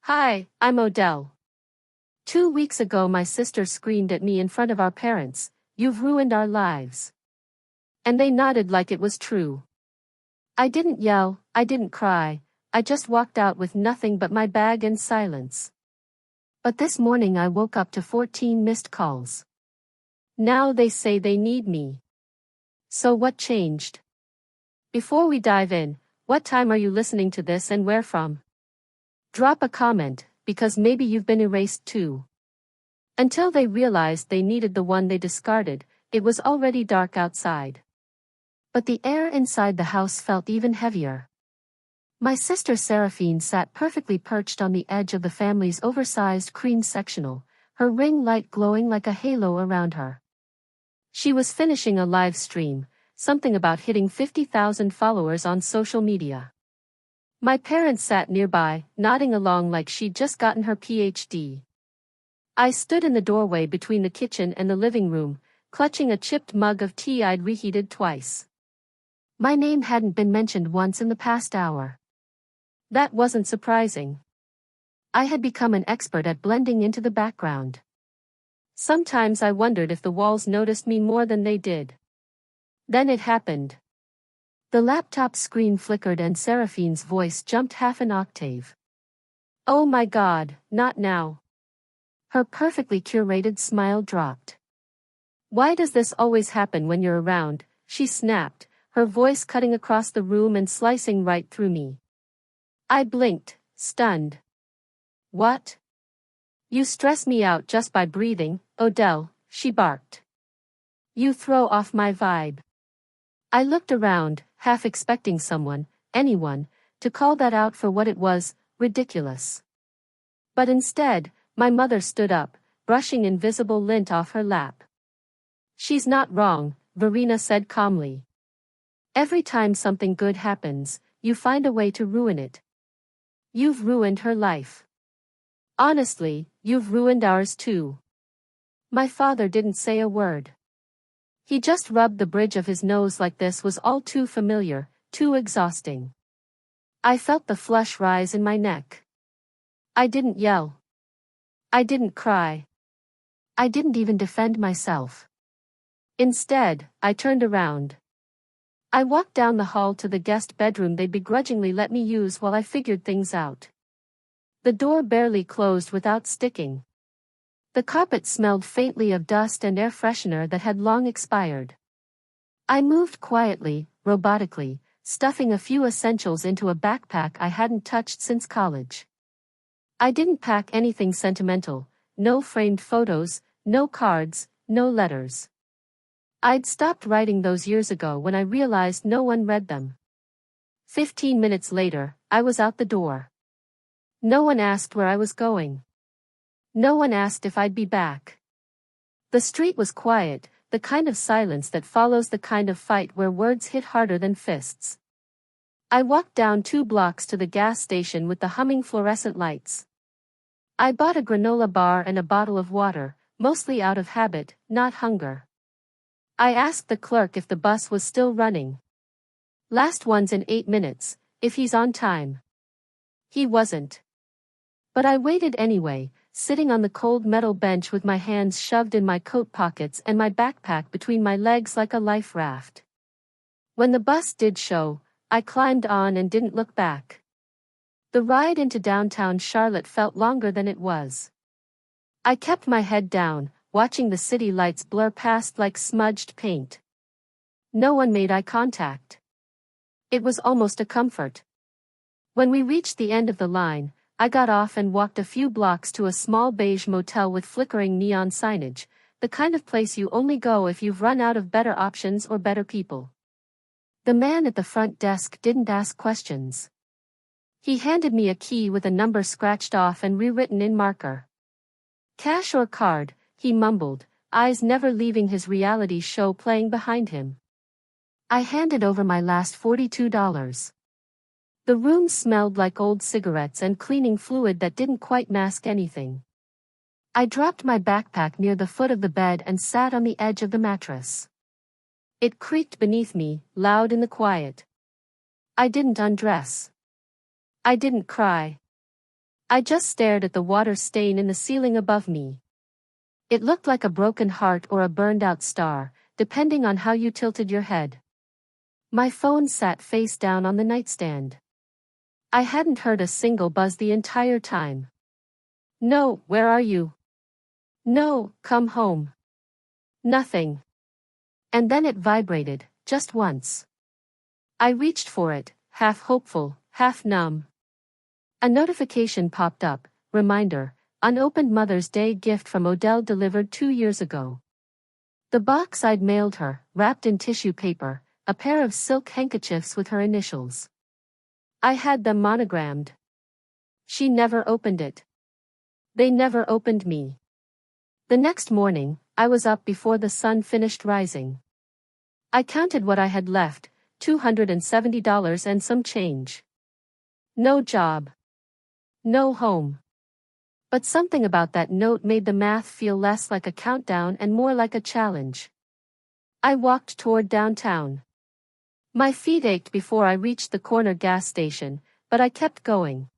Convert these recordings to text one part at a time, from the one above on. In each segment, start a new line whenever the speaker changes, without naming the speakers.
Hi, I'm Odell. 2 weeks ago my sister screamed at me in front of our parents, "You've ruined our lives." And they nodded like it was true. I didn't yell, I didn't cry, I just walked out with nothing but my bag and silence. But this morning I woke up to 14 missed calls. Now they say they need me. So what changed? Before we dive in, what time are you listening to this and where from? Drop a comment, because maybe you've been erased too. Until they realized they needed the one they discarded, it was already dark outside. But the air inside the house felt even heavier. My sister Seraphine sat perfectly perched on the edge of the family's oversized cream sectional, her ring light glowing like a halo around her. She was finishing a live stream, something about hitting 50,000 followers on social media. My parents sat nearby, nodding along like she'd just gotten her PhD. I stood in the doorway between the kitchen and the living room, clutching a chipped mug of tea I'd reheated twice. My name hadn't been mentioned once in the past hour. That wasn't surprising. I had become an expert at blending into the background. Sometimes I wondered if the walls noticed me more than they did. Then it happened. The laptop screen flickered and Seraphine's voice jumped half an octave. "Oh my God, not now." Her perfectly curated smile dropped. "Why does this always happen when you're around?" she snapped, her voice cutting across the room and slicing right through me. I blinked, stunned. "What? You stress me out just by breathing, Odell," she barked. "You throw off my vibe." I looked around, half expecting someone, anyone, to call that out for what it was, ridiculous. But instead, my mother stood up, brushing invisible lint off her lap. "She's not wrong," Verena said calmly. "Every time something good happens, you find a way to ruin it. You've ruined her life. Honestly, you've ruined ours too." My father didn't say a word. He just rubbed the bridge of his nose like this was all too familiar, too exhausting. I felt the flush rise in my neck. I didn't yell. I didn't cry. I didn't even defend myself. Instead, I turned around. I walked down the hall to the guest bedroom they begrudgingly let me use while I figured things out. The door barely closed without sticking. The carpet smelled faintly of dust and air freshener that had long expired. I moved quietly, robotically, stuffing a few essentials into a backpack I hadn't touched since college. I didn't pack anything sentimental, no framed photos, no cards, no letters. I'd stopped writing those years ago when I realized no one read them. 15 minutes later, I was out the door. No one asked where I was going. No one asked if I'd be back. The street was quiet, the kind of silence that follows the kind of fight where words hit harder than fists. I walked down 2 blocks to the gas station with the humming fluorescent lights. I bought a granola bar and a bottle of water, mostly out of habit, not hunger. I asked the clerk if the bus was still running. "Last one's in 8 minutes, if he's on time." He wasn't. But I waited anyway, sitting on the cold metal bench with my hands shoved in my coat pockets and my backpack between my legs like a life raft. When the bus did show, I climbed on and didn't look back. The ride into downtown Charlotte felt longer than it was. I kept my head down, watching the city lights blur past like smudged paint. No one made eye contact. It was almost a comfort. When we reached the end of the line, I got off and walked a few blocks to a small beige motel with flickering neon signage, the kind of place you only go if you've run out of better options or better people. The man at the front desk didn't ask questions. He handed me a key with a number scratched off and rewritten in marker. "Cash or card," he mumbled, eyes never leaving his reality show playing behind him. I handed over my last $42. The room smelled like old cigarettes and cleaning fluid that didn't quite mask anything. I dropped my backpack near the foot of the bed and sat on the edge of the mattress. It creaked beneath me, loud in the quiet. I didn't undress. I didn't cry. I just stared at the water stain in the ceiling above me. It looked like a broken heart or a burned-out star, depending on how you tilted your head. My phone sat face down on the nightstand. I hadn't heard a single buzz the entire time. No, where are you? No, come home. Nothing. And then it vibrated, just once. I reached for it, half hopeful, half numb. A notification popped up, reminder, unopened Mother's Day gift from Odell delivered 2 years ago. The box I'd mailed her, wrapped in tissue paper, a pair of silk handkerchiefs with her initials. I had them monogrammed. She never opened it. They never opened me. The next morning, I was up before the sun finished rising. I counted what I had left, $270 and some change. No job. No home. But something about that note made the math feel less like a countdown and more like a challenge. I walked toward downtown. My feet ached before I reached the corner gas station, but I kept going.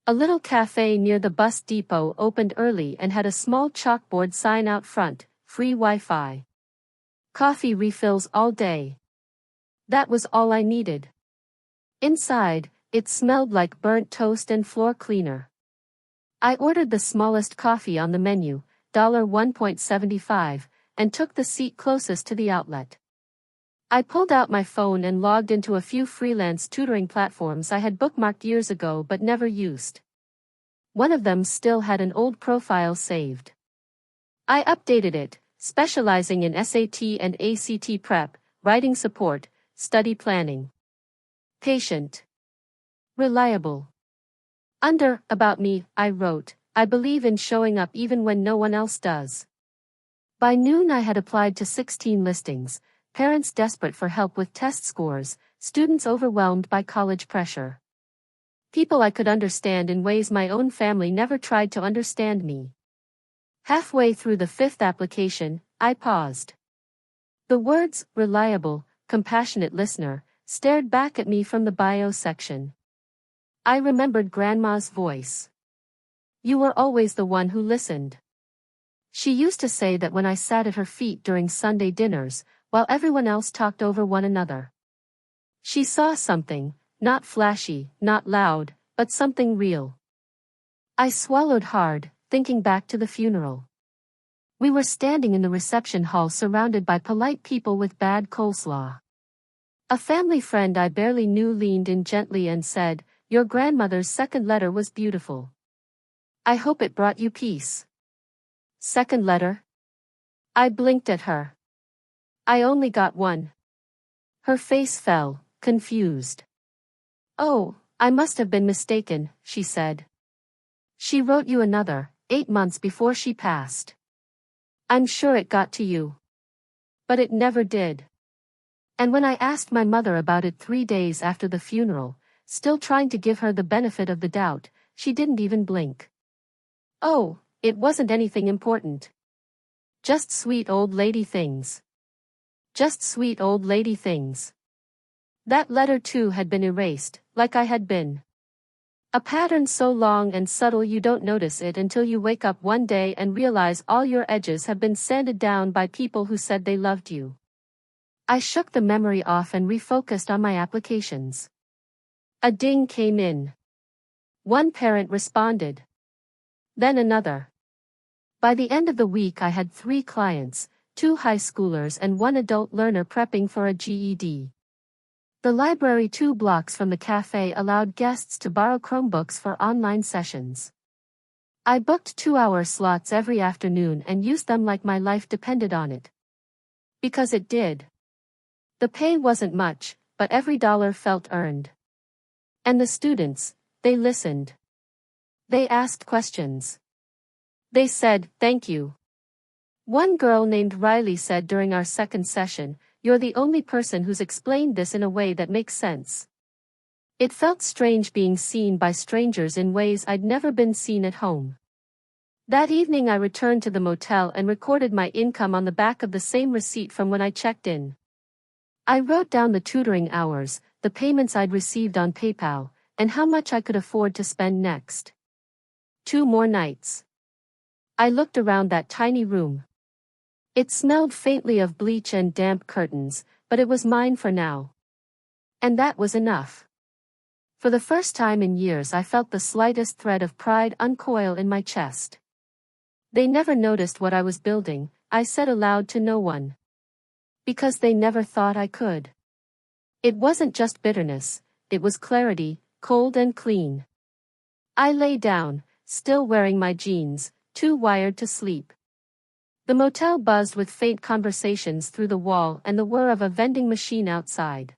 A little cafe near the bus depot opened early and had a small chalkboard sign out front, free Wi-Fi. Coffee refills all day. That was all I needed. Inside, it smelled like burnt toast and floor cleaner. I ordered the smallest coffee on the menu, $1.75, and took the seat closest to the outlet. I pulled out my phone and logged into a few freelance tutoring platforms I had bookmarked years ago but never used. One of them still had an old profile saved. I updated it, specializing in SAT and ACT prep, writing support, study planning. Patient. Reliable. Under About Me, I wrote, I believe in showing up even when no one else does. By noon I had applied to 16 listings, parents desperate for help with test scores, students overwhelmed by college pressure. People I could understand in ways my own family never tried to understand me. Halfway through the 5th application, I paused. The words, reliable, compassionate listener, stared back at me from the bio section. I remembered Grandma's voice. You were always the one who listened. She used to say that when I sat at her feet during Sunday dinners, while everyone else talked over one another. She saw something, not flashy, not loud, but something real. I swallowed hard, thinking back to the funeral. We were standing in the reception hall surrounded by polite people with bad coleslaw. A family friend I barely knew leaned in gently and said, Your grandmother's second letter was beautiful. I hope it brought you peace. Second letter? I blinked at her. I only got one. Her face fell, confused. Oh, I must have been mistaken, she said. She wrote you another, 8 months before she passed. I'm sure it got to you. But it never did. And when I asked my mother about it 3 days after the funeral, still trying to give her the benefit of the doubt, she didn't even blink. Oh, it wasn't anything important. Just sweet old lady things. Just sweet old lady things. That letter too had been erased, like I had been. A pattern so long and subtle you don't notice it until you wake up one day and realize all your edges have been sanded down by people who said they loved you. I shook the memory off and refocused on my applications. A ding came in. One parent responded. Then another. By the end of the week I had 3 clients, 2 high schoolers and 1 adult learner prepping for a GED. The library 2 blocks from the cafe allowed guests to borrow Chromebooks for online sessions. I booked 2-hour slots every afternoon and used them like my life depended on it. Because it did. The pay wasn't much, but every dollar felt earned. And the students, they listened. They asked questions. They said, thank you. One girl named Riley said during our second session, You're the only person who's explained this in a way that makes sense. It felt strange being seen by strangers in ways I'd never been seen at home. That evening I returned to the motel and recorded my income on the back of the same receipt from when I checked in. I wrote down the tutoring hours, the payments I'd received on PayPal, and how much I could afford to spend next. 2 more nights. I looked around that tiny room. It smelled faintly of bleach and damp curtains, but it was mine for now. And that was enough. For the first time in years I felt the slightest thread of pride uncoil in my chest. They never noticed what I was building, I said aloud to no one. Because they never thought I could. It wasn't just bitterness, it was clarity, cold and clean. I lay down, still wearing my jeans, too wired to sleep. The motel buzzed with faint conversations through the wall and the whir of a vending machine outside.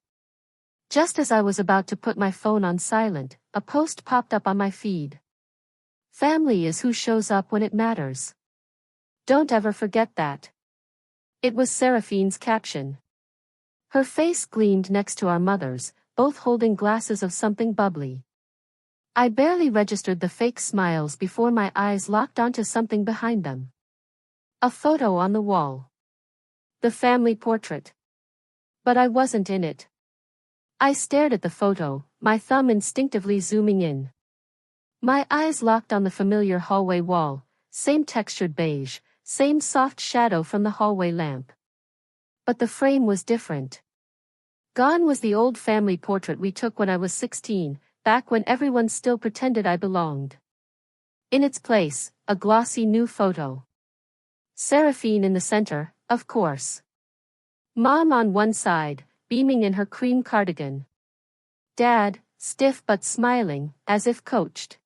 Just as I was about to put my phone on silent, a post popped up on my feed. Family is who shows up when it matters. Don't ever forget that. It was Seraphine's caption. Her face gleamed next to our mother's, both holding glasses of something bubbly. I barely registered the fake smiles before my eyes locked onto something behind them. A photo on the wall. The family portrait. But I wasn't in it. I stared at the photo, my thumb instinctively zooming in. My eyes locked on the familiar hallway wall, same textured beige, same soft shadow from the hallway lamp. But the frame was different. Gone was the old family portrait we took when I was 16, back when everyone still pretended I belonged. In its place, a glossy new photo. Seraphine in the center, of course. Mom on one side, beaming in her cream cardigan. Dad, stiff but smiling, as if coached.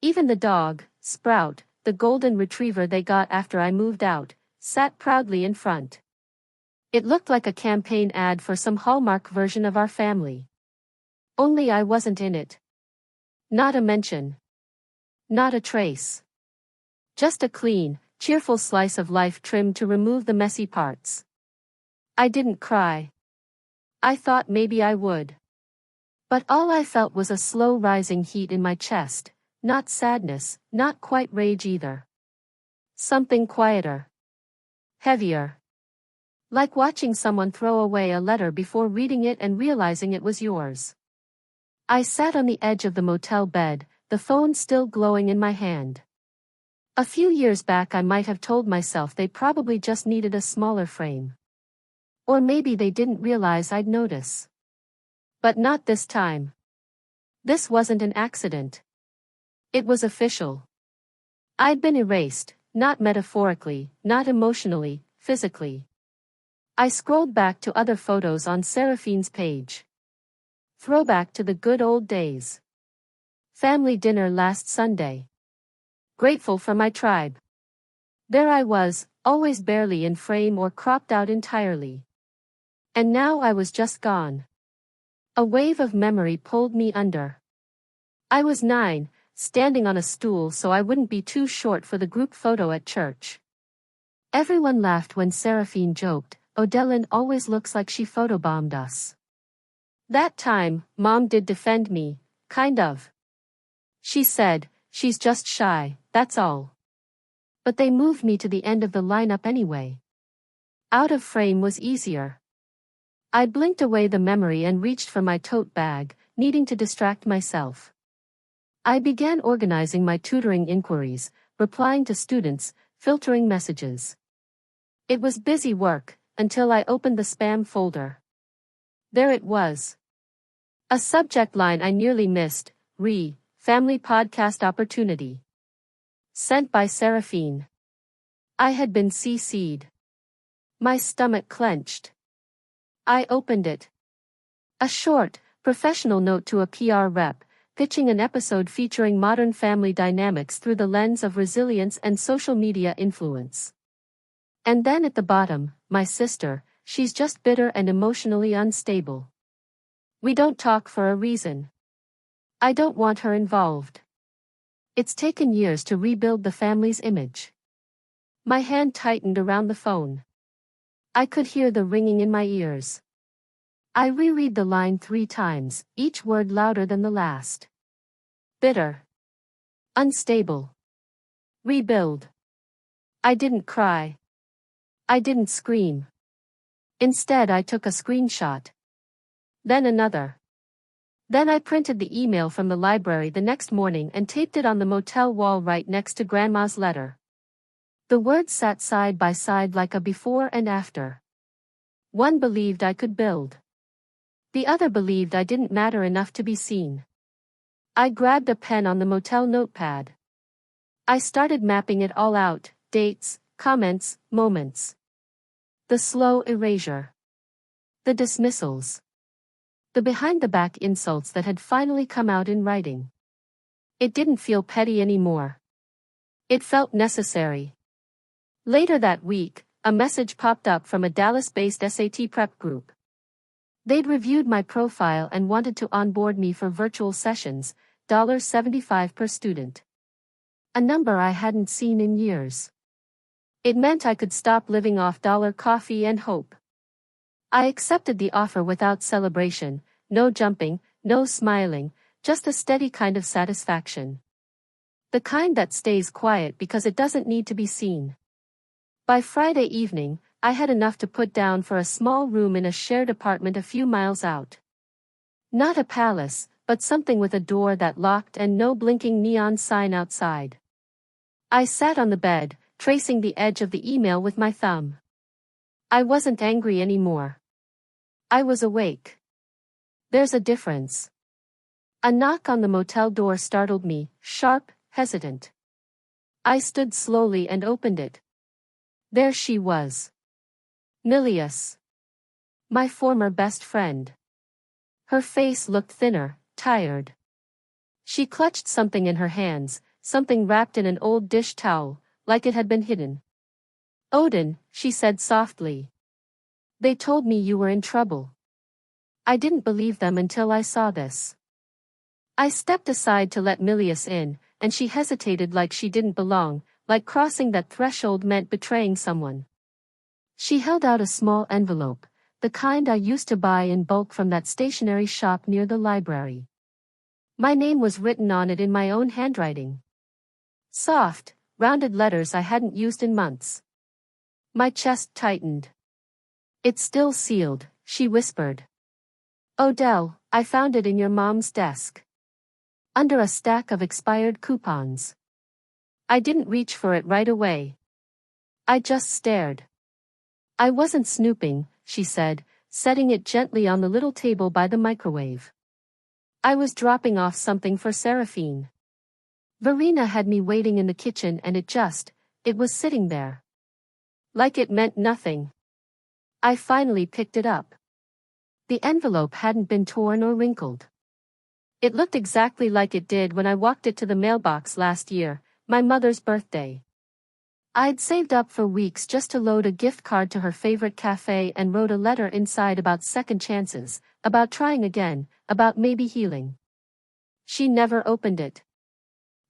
Even the dog, Sprout, the golden retriever they got after I moved out, sat proudly in front. It looked like a campaign ad for some Hallmark version of our family. Only I wasn't in it. Not a mention. Not a trace. Just a clean, cheerful slice of life trimmed to remove the messy parts. I didn't cry. I thought maybe I would. But all I felt was a slow rising heat in my chest, not sadness, not quite rage either. Something quieter. Heavier. Like watching someone throw away a letter before reading it and realizing it was yours. I sat on the edge of the motel bed, the phone still glowing in my hand. A few years back I might have told myself they probably just needed a smaller frame. Or maybe they didn't realize I'd notice. But not this time. This wasn't an accident. It was official. I'd been erased, not metaphorically, not emotionally, physically. I scrolled back to other photos on Seraphine's page. Throwback to the good old days. Family dinner last Sunday. Grateful for my tribe. There I was, always barely in frame or cropped out entirely. And now I was just gone. A wave of memory pulled me under. I was 9, standing on a stool so I wouldn't be too short for the group photo at church. Everyone laughed when Seraphine joked, "Odellen always looks like she photobombed us." That time, Mom did defend me, kind of. She said, "She's just shy, that's all." But they moved me to the end of the lineup anyway. Out of frame was easier. I blinked away the memory and reached for my tote bag, needing to distract myself. I began organizing my tutoring inquiries, replying to students, filtering messages. It was busy work, until I opened the spam folder. There it was. A subject line I nearly missed, Family Podcast Opportunity. Sent by Seraphine. I had been CC'd. My stomach clenched. I opened it. A short, professional note to a PR rep, pitching an episode featuring modern family dynamics through the lens of resilience and social media influence. And then at the bottom, my sister, she's just bitter and emotionally unstable. We don't talk for a reason. I don't want her involved. It's taken years to rebuild the family's image. My hand tightened around the phone. I could hear the ringing in my ears. I reread the line 3 times, each word louder than the last. Bitter. Unstable. Rebuild. I didn't cry. I didn't scream. Instead I took a screenshot. Then another. Then I printed the email from the library the next morning and taped it on the motel wall right next to Grandma's letter. The words sat side by side like a before and after. One believed I could build. The other believed I didn't matter enough to be seen. I grabbed a pen on the motel notepad. I started mapping it all out, dates, comments, moments. The slow erasure. The dismissals. The behind-the-back insults that had finally come out in writing. It didn't feel petty anymore. It felt necessary. Later that week, a message popped up from a Dallas-based SAT prep group. They'd reviewed my profile and wanted to onboard me for virtual sessions, $75 per student. A number I hadn't seen in years. It meant I could stop living off dollar coffee and hope. I accepted the offer without celebration, no jumping, no smiling, just a steady kind of satisfaction. The kind that stays quiet because it doesn't need to be seen. By Friday evening, I had enough to put down for a small room in a shared apartment a few miles out. Not a palace, but something with a door that locked and no blinking neon sign outside. I sat on the bed, tracing the edge of the email with my thumb. I wasn't angry anymore. I was awake. There's a difference. A knock on the motel door startled me, sharp, hesitant. I stood slowly and opened it. There she was. Milius. My former best friend. Her face looked thinner, tired. She clutched something in her hands, something wrapped in an old dish towel, like it had been hidden. Odin, she said softly. They told me you were in trouble. I didn't believe them until I saw this. I stepped aside to let Milius in, and she hesitated like she didn't belong, like crossing that threshold meant betraying someone. She held out a small envelope, the kind I used to buy in bulk from that stationery shop near the library. My name was written on it in my own handwriting. Soft, rounded letters I hadn't used in months. My chest tightened. It's still sealed, she whispered. Odell, I found it in your mom's desk. Under a stack of expired coupons. I didn't reach for it right away. I just stared. I wasn't snooping, she said, setting it gently on the little table by the microwave. I was dropping off something for Seraphine. Verena had me waiting in the kitchen and it was sitting there. Like it meant nothing. I finally picked it up. The envelope hadn't been torn or wrinkled. It looked exactly like it did when I walked it to the mailbox last year, my mother's birthday. I'd saved up for weeks just to load a gift card to her favorite cafe and wrote a letter inside about second chances, about trying again, about maybe healing. She never opened it.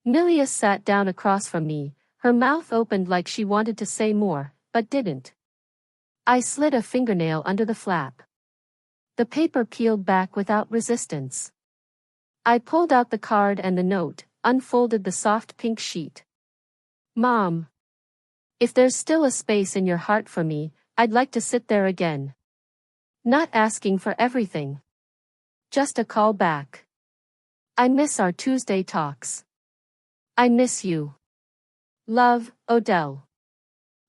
Milius sat down across from me, her mouth opened like she wanted to say more, but didn't. I slid a fingernail under the flap. The paper peeled back without resistance. I pulled out the card and the note, unfolded the soft pink sheet. Mom. If there's still a space in your heart for me, I'd like to sit there again. Not asking for everything. Just a call back. I miss our Tuesday talks. I miss you. Love, Odell.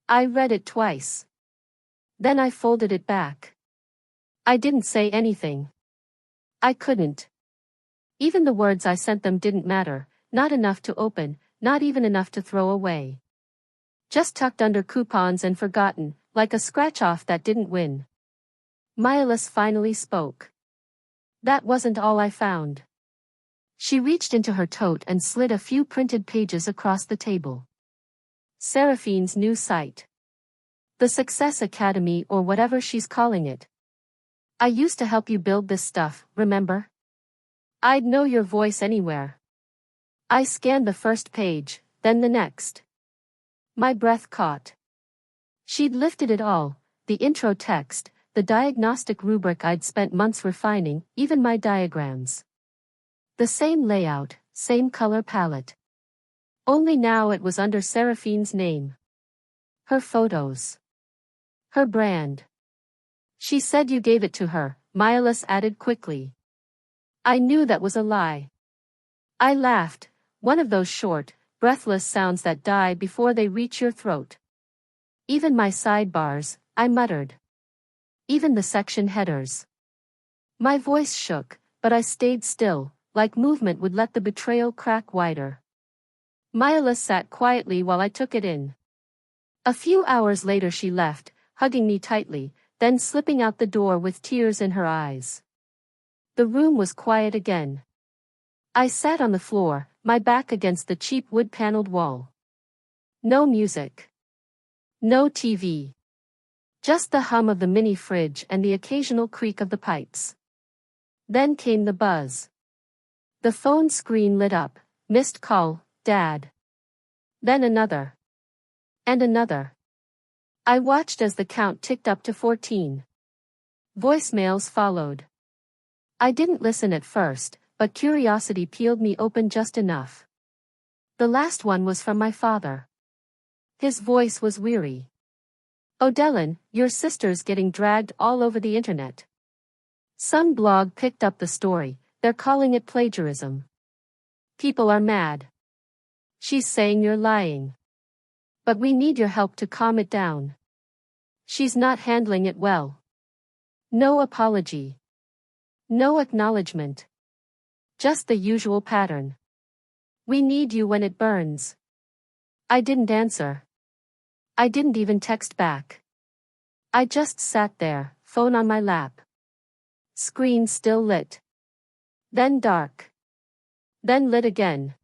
I read it twice. Then I folded it back. I didn't say anything. I couldn't. Even the words I sent them didn't matter, not enough to open, not even enough to throw away. Just tucked under coupons and forgotten, like a scratch-off that didn't win. Milas finally spoke. That wasn't all I found. She reached into her tote and slid a few printed pages across the table. Seraphine's new site. The Success Academy or whatever she's calling it. I used to help you build this stuff, remember? I'd know your voice anywhere. I scanned the first page, then the next. My breath caught. She'd lifted it all, the intro text, the diagnostic rubric I'd spent months refining, even my diagrams. The same layout, same color palette. Only now it was under Seraphine's name. Her photos. Her brand. She said you gave it to her, Milas added quickly. I knew that was a lie. I laughed, one of those short, breathless sounds that die before they reach your throat. Even my sidebars, I muttered. Even the section headers. My voice shook, but I stayed still, like movement would let the betrayal crack wider. Myla sat quietly while I took it in. A few hours later she left, hugging me tightly, then slipping out the door with tears in her eyes. The room was quiet again. I sat on the floor, my back against the cheap wood-paneled wall. No music. No TV. Just the hum of the mini fridge and the occasional creak of the pipes. Then came the buzz. The phone screen lit up. Missed call, Dad. Then another. And another. I watched as the count ticked up to 14. Voicemails followed. I didn't listen at first, but curiosity peeled me open just enough. The last one was from my father. His voice was weary. "Oh Dylan, your sister's getting dragged all over the internet. Some blog picked up the story, they're calling it plagiarism. People are mad. She's saying you're lying. But we need your help to calm it down. She's not handling it well. No apology. No acknowledgement. Just the usual pattern. We need you when it burns." I didn't answer. I didn't even text back. I just sat there, phone on my lap. Screen still lit. Then dark. Then lit again.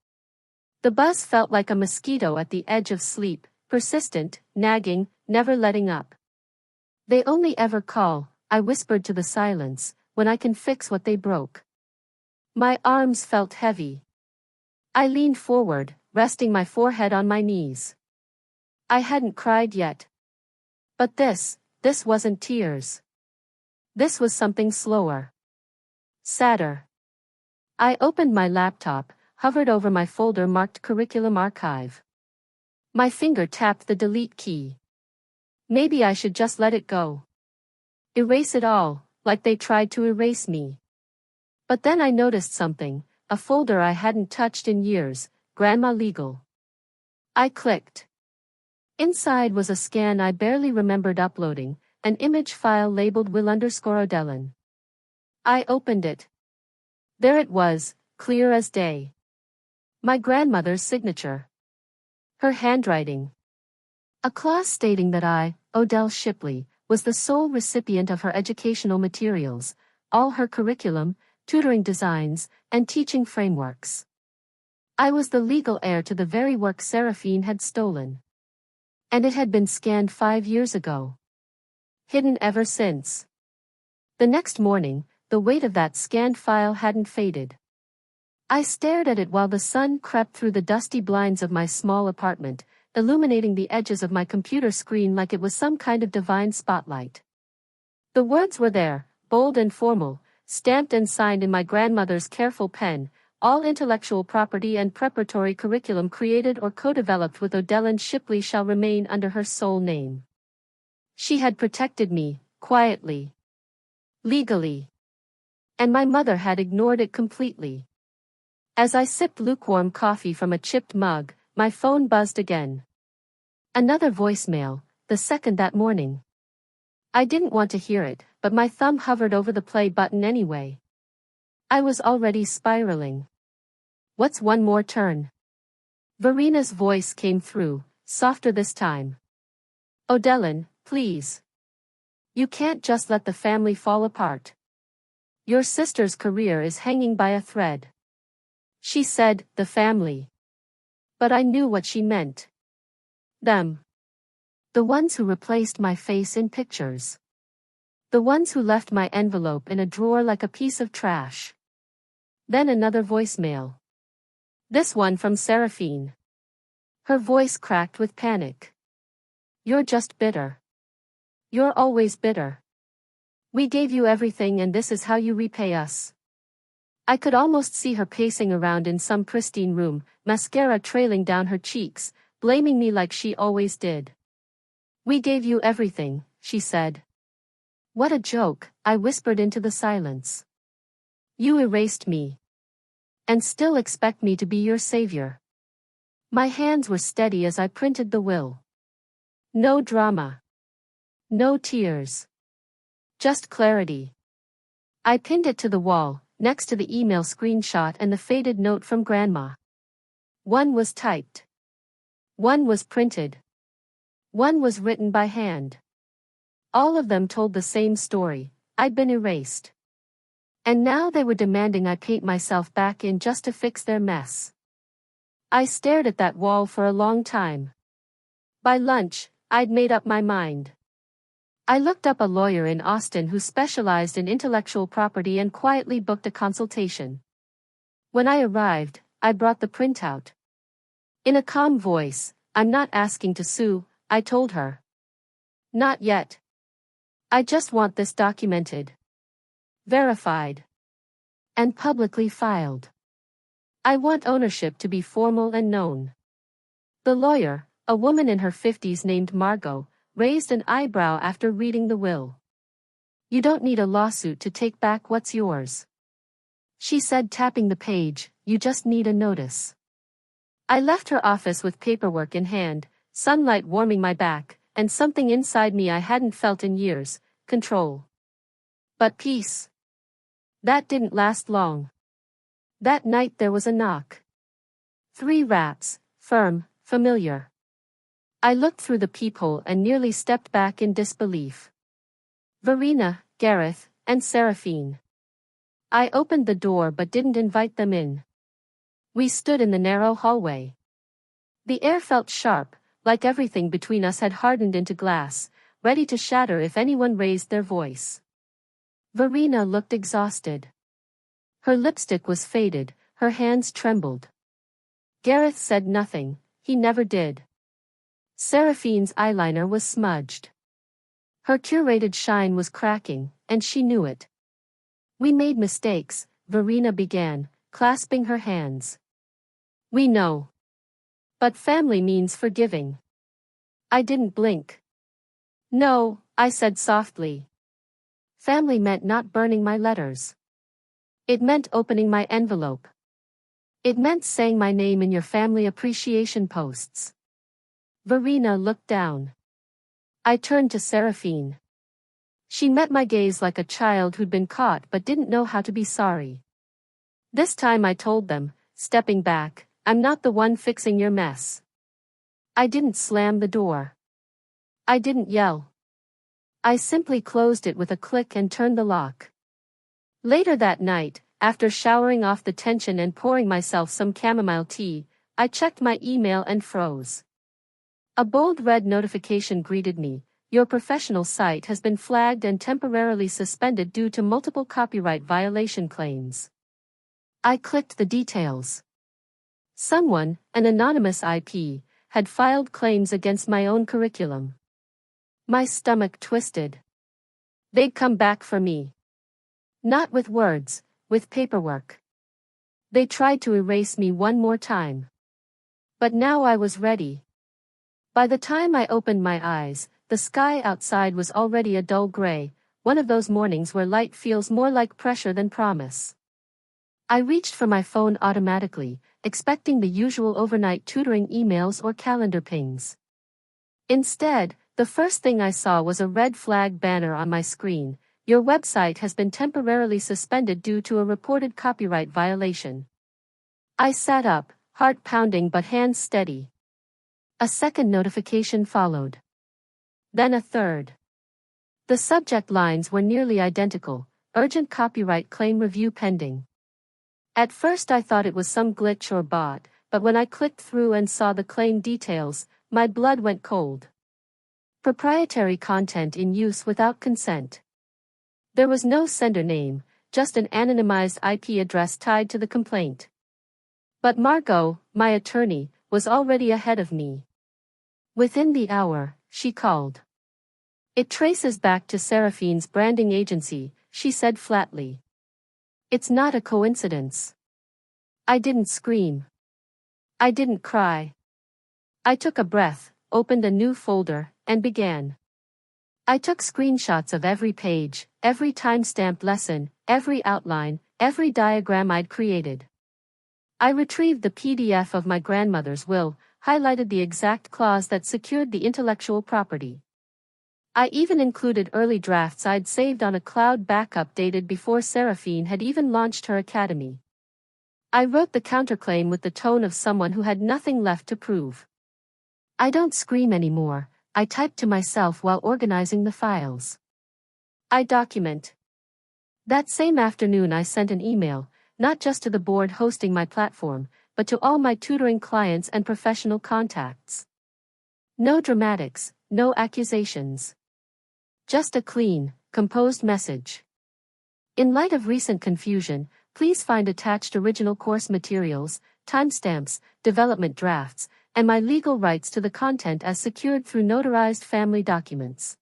The buzz felt like a mosquito at the edge of sleep, persistent, nagging, never letting up. "They only ever call," I whispered to the silence, "when I can fix what they broke." My arms felt heavy. I leaned forward, resting my forehead on my knees. I hadn't cried yet. But this wasn't tears. This was something slower. Sadder. I opened my laptop, hovered over my folder marked Curriculum Archive. My finger tapped the delete key. Maybe I should just let it go. Erase it all, like they tried to erase me. But then I noticed something, a folder I hadn't touched in years, Grandma Legal. I clicked. Inside was a scan I barely remembered uploading, an image file labeled Will_O'Dellin. I opened it. There it was, clear as day. My grandmother's signature. Her handwriting. A clause stating that I, Odell Shipley, was the sole recipient of her educational materials, all her curriculum, tutoring designs, and teaching frameworks. I was the legal heir to the very work Seraphine had stolen. And it had been scanned 5 years ago. Hidden ever since. The next morning, the weight of that scanned file hadn't faded. I stared at it while the sun crept through the dusty blinds of my small apartment, illuminating the edges of my computer screen like it was some kind of divine spotlight. The words were there, bold and formal, stamped and signed in my grandmother's careful pen, "All intellectual property and preparatory curriculum created or co-developed with Odellin Shipley shall remain under her sole name." She had protected me, quietly. Legally. And my mother had ignored it completely. As I sipped lukewarm coffee from a chipped mug, my phone buzzed again. Another voicemail, the second that morning. I didn't want to hear it, but my thumb hovered over the play button anyway. I was already spiraling. "What's one more turn?" Verina's voice came through, softer this time. "Odellin, please. You can't just let the family fall apart. Your sister's career is hanging by a thread." She said, "the family." But I knew what she meant. Them. The ones who replaced my face in pictures. The ones who left my envelope in a drawer like a piece of trash. Then another voicemail. This one from Seraphine. Her voice cracked with panic. "You're just bitter. You're always bitter. We gave you everything and this is how you repay us." I could almost see her pacing around in some pristine room, mascara trailing down her cheeks, blaming me like she always did. "We gave you everything," she said. "What a joke," I whispered into the silence. You erased me. And still expect me to be your savior. My hands were steady as I printed the will. No drama. No tears. Just clarity. I pinned it to the wall, next to the email screenshot and the faded note from Grandma. One was typed. One was printed. One was written by hand. All of them told the same story. I'd been erased. And now they were demanding I paint myself back in just to fix their mess. I stared at that wall for a long time. By lunch, I'd made up my mind. I looked up a lawyer in Austin who specialized in intellectual property and quietly booked a consultation. When I arrived, I brought the printout. In a calm voice, "I'm not asking to sue," I told her. "Not yet. I just want this documented, verified, and publicly filed. I want ownership to be formal and known." The lawyer, a woman in her 50s named Margot, raised an eyebrow after reading the will. "You don't need a lawsuit to take back what's yours," she said, tapping the page. "You just need a notice." I left her office with paperwork in hand, sunlight warming my back, and something inside me I hadn't felt in years: control. But peace. That didn't last long. That night there was a knock. 3 raps, firm, familiar. I looked through the peephole and nearly stepped back in disbelief. Verena, Gareth, and Seraphine. I opened the door but didn't invite them in. We stood in the narrow hallway. The air felt sharp, like everything between us had hardened into glass, ready to shatter if anyone raised their voice. Verena looked exhausted. Her lipstick was faded, her hands trembled. Gareth said nothing, he never did. Seraphine's eyeliner was smudged. Her curated shine was cracking, and she knew it. "We made mistakes," Verena began, clasping her hands. "We know. But family means forgiving." I didn't blink. "No," I said softly. Family meant not burning my letters. It meant opening my envelope. It meant saying my name in your family appreciation posts. Verena looked down. I turned to Seraphine. She met my gaze like a child who'd been caught but didn't know how to be sorry. This time I told them, stepping back, "I'm not the one fixing your mess." I didn't slam the door. I didn't yell. I simply closed it with a click and turned the lock. Later that night, after showering off the tension and pouring myself some chamomile tea, I checked my email and froze. A bold red notification greeted me: "Your professional site has been flagged and temporarily suspended due to multiple copyright violation claims." I clicked the details. Someone, an anonymous IP, had filed claims against my own curriculum. My stomach twisted. They'd come back for me. Not with words, with paperwork. They tried to erase me one more time. But now I was ready. By the time I opened my eyes, the sky outside was already a dull gray, one of those mornings where light feels more like pressure than promise. I reached for my phone automatically, expecting the usual overnight tutoring emails or calendar pings. Instead, the first thing I saw was a red flag banner on my screen: "Your website has been temporarily suspended due to a reported copyright violation." I sat up, heart pounding but hands steady. A second notification followed. Then a third. The subject lines were nearly identical: "Urgent copyright claim review pending." At first I thought it was some glitch or bot, but when I clicked through and saw the claim details, my blood went cold. Proprietary content in use without consent. There was no sender name, just an anonymized IP address tied to the complaint. But Margot, my attorney, was already ahead of me. Within the hour, she called. "It traces back to Seraphine's branding agency," she said flatly. "It's not a coincidence." I didn't scream. I didn't cry. I took a breath, opened a new folder, and began. I took screenshots of every page, every time-stamped lesson, every outline, every diagram I'd created. I retrieved the PDF of my grandmother's will, highlighted the exact clause that secured the intellectual property. I even included early drafts I'd saved on a cloud backup dated before Seraphine had even launched her academy. I wrote the counterclaim with the tone of someone who had nothing left to prove. I don't scream anymore, I typed to myself while organizing the files. I document. That same afternoon I sent an email, not just to the board hosting my platform, but to all my tutoring clients and professional contacts. No dramatics, no accusations. Just a clean, composed message. In light of recent confusion, please find attached original course materials, timestamps, development drafts, and my legal rights to the content as secured through notarized family documents.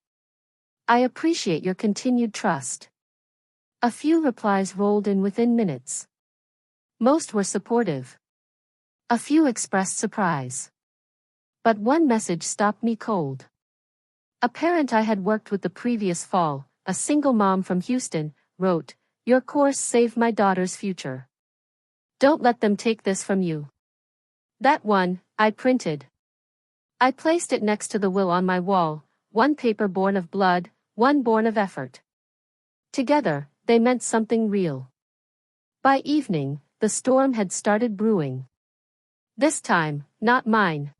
I appreciate your continued trust. A few replies rolled in within minutes. Most were supportive. A few expressed surprise. But one message stopped me cold. A parent I had worked with the previous fall, a single mom from Houston, wrote, "Your course saved my daughter's future. Don't let them take this from you." That one, I printed. I placed it next to the will on my wall, one paper born of blood, one born of effort. Together, they meant something real. By evening, the storm had started brewing. This time, not mine.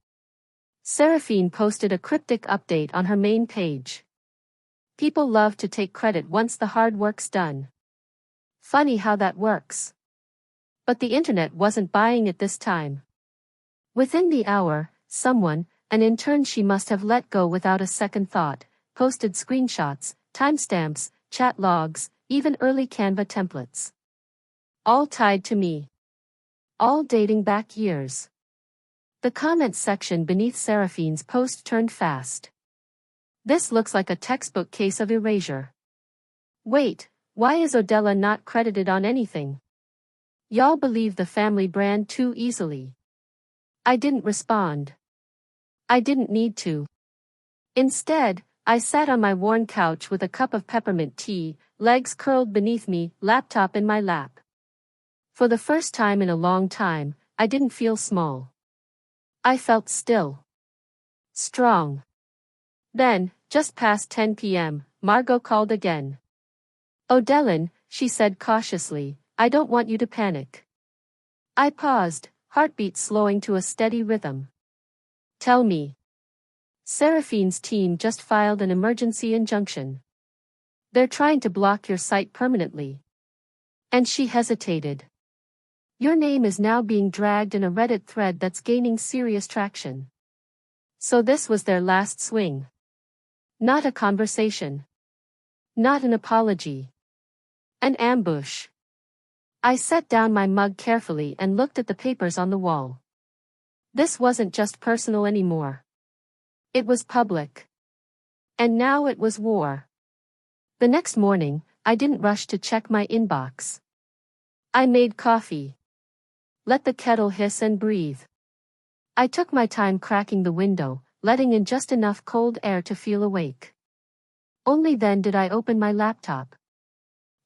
Seraphine posted a cryptic update on her main page. People love to take credit once the hard work's done. Funny how that works. But the internet wasn't buying it this time. Within the hour, someone, an intern she must have let go without a second thought, posted screenshots, timestamps, chat logs, even early Canva templates. All tied to me. All dating back years. The comments section beneath Seraphine's post turned fast. This looks like a textbook case of erasure. Wait, why is Odella not credited on anything? Y'all believe the family brand too easily. I didn't respond. I didn't need to. Instead, I sat on my worn couch with a cup of peppermint tea, legs curled beneath me, laptop in my lap. For the first time in a long time, I didn't feel small. I felt still. Strong. Then, just past 10 p.m., Margot called again. "Odellin," she said cautiously, "I don't want you to panic." I paused, heartbeat slowing to a steady rhythm. "Tell me." "Seraphine's team just filed an emergency injunction. They're trying to block your site permanently." And she hesitated. "Your name is now being dragged in a Reddit thread that's gaining serious traction." So this was their last swing. Not a conversation. Not an apology. An ambush. I set down my mug carefully and looked at the papers on the wall. This wasn't just personal anymore. It was public. And now it was war. The next morning, I didn't rush to check my inbox. I made coffee. Let the kettle hiss and breathe. I took my time cracking the window, letting in just enough cold air to feel awake. Only then did I open my laptop.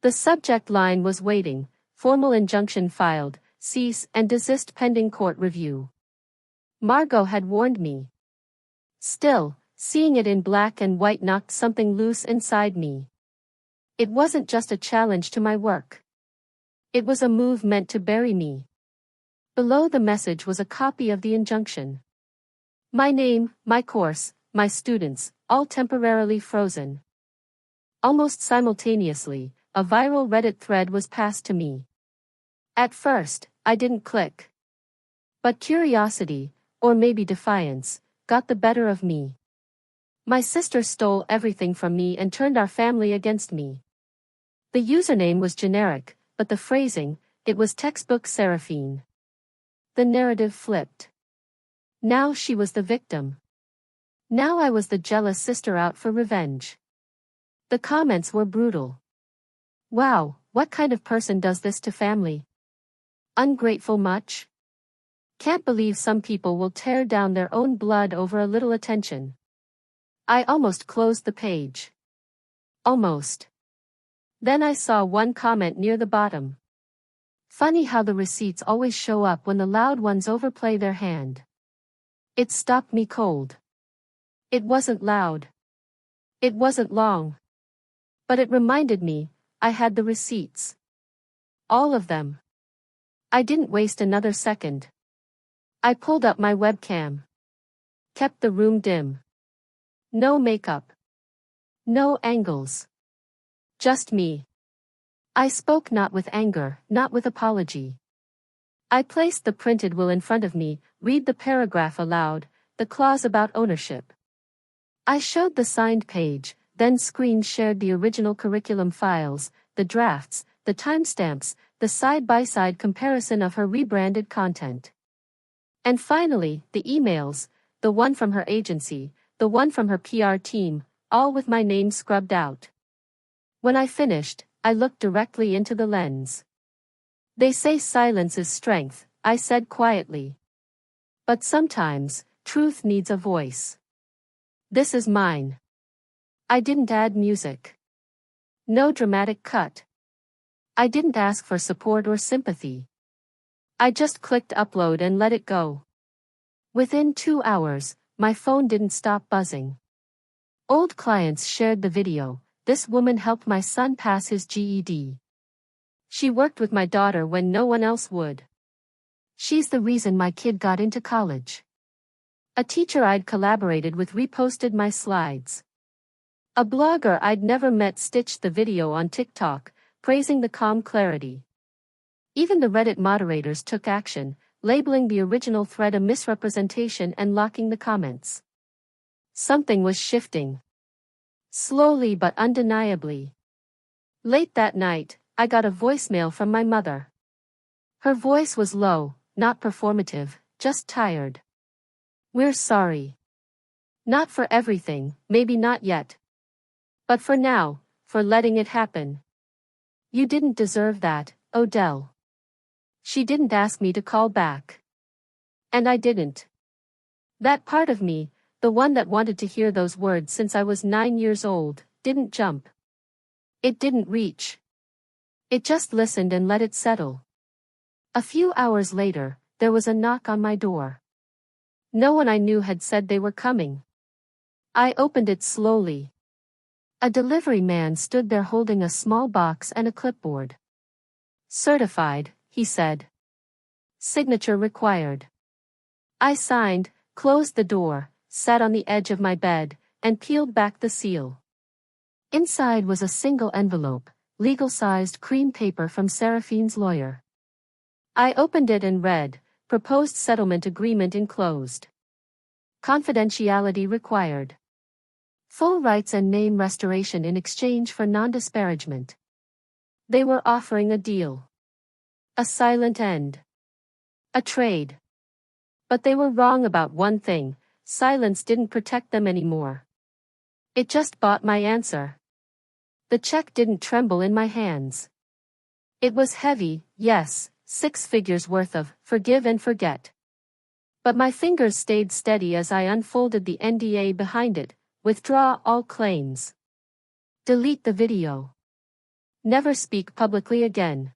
The subject line was waiting, formal injunction filed, cease and desist pending court review. Margot had warned me. Still, seeing it in black and white knocked something loose inside me. It wasn't just a challenge to my work. It was a move meant to bury me. Below the message was a copy of the injunction. My name, my course, my students, all temporarily frozen. Almost simultaneously, a viral Reddit thread was passed to me. At first, I didn't click. But curiosity, or maybe defiance, got the better of me. My sister stole everything from me and turned our family against me. The username was generic, but the phrasing, it was textbook Seraphine. The narrative flipped. Now she was the victim. Now I was the jealous sister out for revenge. The comments were brutal. "Wow, what kind of person does this to family? Ungrateful much? Can't believe some people will tear down their own blood over a little attention." I almost closed the page. Almost. Then I saw one comment near the bottom. Funny how the receipts always show up when the loud ones overplay their hand. It stopped me cold. It wasn't loud. It wasn't long. But it reminded me, I had the receipts. All of them. I didn't waste another second. I pulled up my webcam. Kept the room dim. No makeup. No angles. Just me. I spoke not with anger, not with apology. I placed the printed will in front of me, read the paragraph aloud, the clause about ownership. I showed the signed page, then screen shared the original curriculum files, the drafts, the timestamps, the side-by-side comparison of her rebranded content. And finally, the emails, the one from her agency, the one from her PR team, all with my name scrubbed out. When I finished, I looked directly into the lens. They say silence is strength, I said quietly. But sometimes, truth needs a voice. This is mine. I didn't add music. No dramatic cut. I didn't ask for support or sympathy. I just clicked upload and let it go. Within 2 hours, my phone didn't stop buzzing. Old clients shared the video. This woman helped my son pass his GED. She worked with my daughter when no one else would. She's the reason my kid got into college. A teacher I'd collaborated with reposted my slides. A blogger I'd never met stitched the video on TikTok, praising the calm clarity. Even the Reddit moderators took action, labeling the original thread a misrepresentation and locking the comments. Something was shifting. Slowly but undeniably. Late that night, I got a voicemail from my mother. Her voice was low, not performative, just tired. We're sorry. Not for everything, maybe not yet. But for now, for letting it happen. You didn't deserve that, Odell. She didn't ask me to call back. And I didn't. That part of me, the one that wanted to hear those words since I was 9 years old, didn't jump. It didn't reach. It just listened and let it settle. A few hours later, there was a knock on my door. No one I knew had said they were coming. I opened it slowly. A delivery man stood there holding a small box and a clipboard. Certified, he said. Signature required. I signed, closed the door, sat on the edge of my bed, and peeled back the seal. Inside was a single envelope, legal-sized cream paper from Seraphine's lawyer. I opened it and read, proposed settlement agreement enclosed. Confidentiality required. Full rights and name restoration in exchange for non-disparagement. They were offering a deal. A silent end. A trade. But they were wrong about one thing, silence didn't protect them anymore. It just bought my answer. The check didn't tremble in my hands. It was heavy, yes, 6 figures worth of forgive and forget. But my fingers stayed steady as I unfolded the NDA behind it. Withdraw all claims. Delete the video. Never speak publicly again.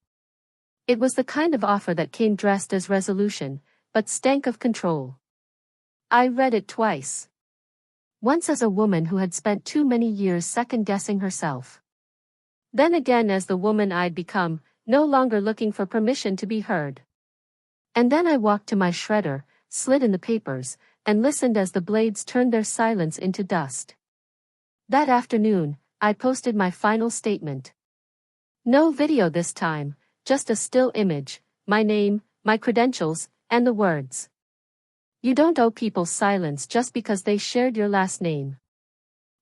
It was the kind of offer that came dressed as resolution, but stank of control. I read it twice. Once as a woman who had spent too many years second-guessing herself. Then again as the woman I'd become, no longer looking for permission to be heard. And then I walked to my shredder, slid in the papers, and listened as the blades turned their silence into dust. That afternoon, I posted my final statement. No video this time, just a still image, my name, my credentials, and the words. You don't owe people silence just because they shared your last name.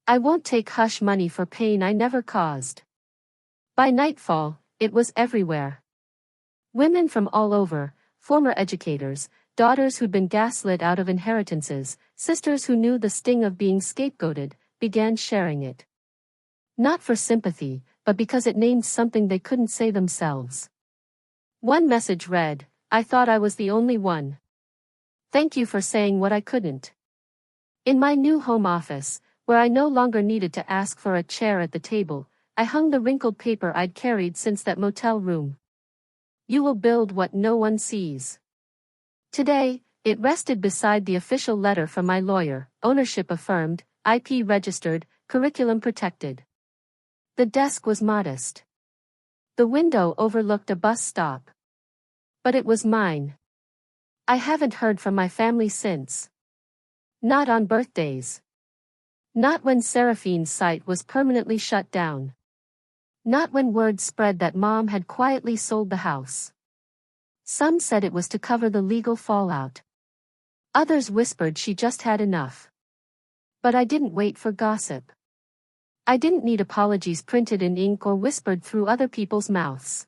I won't take hush money for pain I never caused. By nightfall, it was everywhere. Women from all over, former educators, daughters who'd been gaslit out of inheritances, sisters who knew the sting of being scapegoated, began sharing it. Not for sympathy, but because it named something they couldn't say themselves. One message read, I thought I was the only one. Thank you for saying what I couldn't. In my new home office, where I no longer needed to ask for a chair at the table, I hung the wrinkled paper I'd carried since that motel room. You will build what no one sees. Today, it rested beside the official letter from my lawyer, ownership affirmed, IP registered, curriculum protected. The desk was modest. The window overlooked a bus stop. But it was mine. I haven't heard from my family since. Not on birthdays. Not when Seraphine's site was permanently shut down. Not when word spread that Mom had quietly sold the house. Some said it was to cover the legal fallout. Others whispered she just had enough. But I didn't wait for gossip. I didn't need apologies printed in ink or whispered through other people's mouths.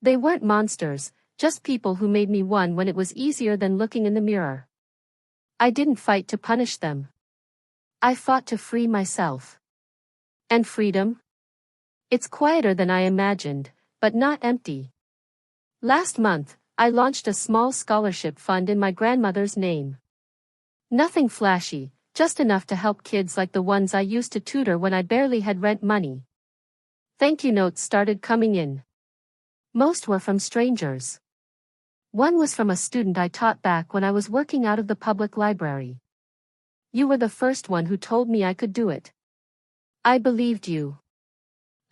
They weren't monsters, just people who made me one when it was easier than looking in the mirror. I didn't fight to punish them. I fought to free myself. And freedom? It's quieter than I imagined, but not empty. Last month, I launched a small scholarship fund in my grandmother's name. Nothing flashy, just enough to help kids like the ones I used to tutor when I barely had rent money. Thank you notes started coming in. Most were from strangers. One was from a student I taught back when I was working out of the public library. You were the first one who told me I could do it. I believed you.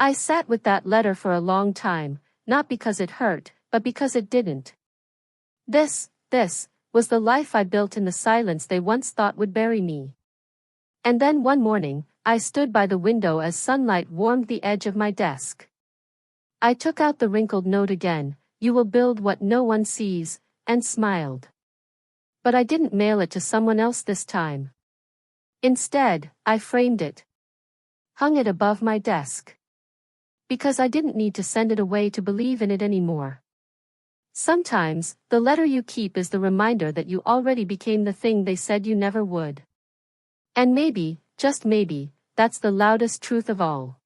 I sat with that letter for a long time, not because it hurt, but because it didn't. This was the life I built in the silence they once thought would bury me. And then one morning, I stood by the window as sunlight warmed the edge of my desk. I took out the wrinkled note again, "You will build what no one sees," and smiled. But I didn't mail it to someone else this time. Instead, I framed it. Hung it above my desk. Because I didn't need to send it away to believe in it anymore. Sometimes, the letter you keep is the reminder that you already became the thing they said you never would. And maybe, just maybe, that's the loudest truth of all.